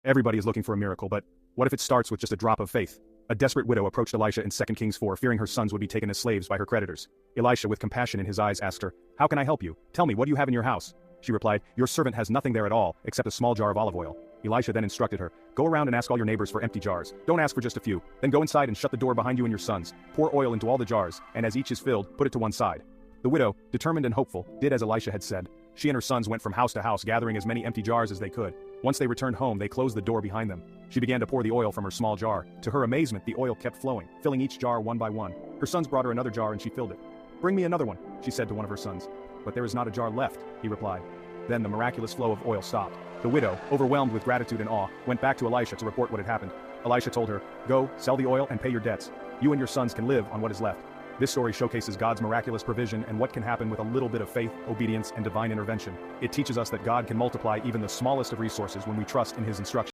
Everybody is looking for a miracle, but what if it starts with just a drop of faith? A desperate widow approached Elisha in 2 Kings 4, fearing her sons would be taken as slaves by her creditors. Elisha, with compassion in his eyes, asked her, "How can I help you? Tell me, what do you have in your house?" She replied, "Your servant has nothing there at all, except a small jar of olive oil." Elisha then instructed her, "Go around and ask all your neighbors for empty jars. Don't ask for just a few. Then go inside and shut the door behind you and your sons. Pour oil into all the jars, and as each is filled, put it to one side." The widow, determined and hopeful, did as Elisha had said. She and her sons went from house to house, gathering as many empty jars as they could. Once they returned home, they closed the door behind them. She began to pour the oil from her small jar. To her amazement, the oil kept flowing, filling each jar one by one. Her sons brought her another jar and she filled it. "Bring me another one," she said to one of her sons. "But there is not a jar left," he replied. Then the miraculous flow of oil stopped. The widow, overwhelmed with gratitude and awe, went back to Elisha to report what had happened. Elisha told her, "Go, sell the oil and pay your debts. You and your sons can live on what is left." This story showcases God's miraculous provision and what can happen with a little bit of faith, obedience, and divine intervention. It teaches us that God can multiply even the smallest of resources when we trust in His instructions.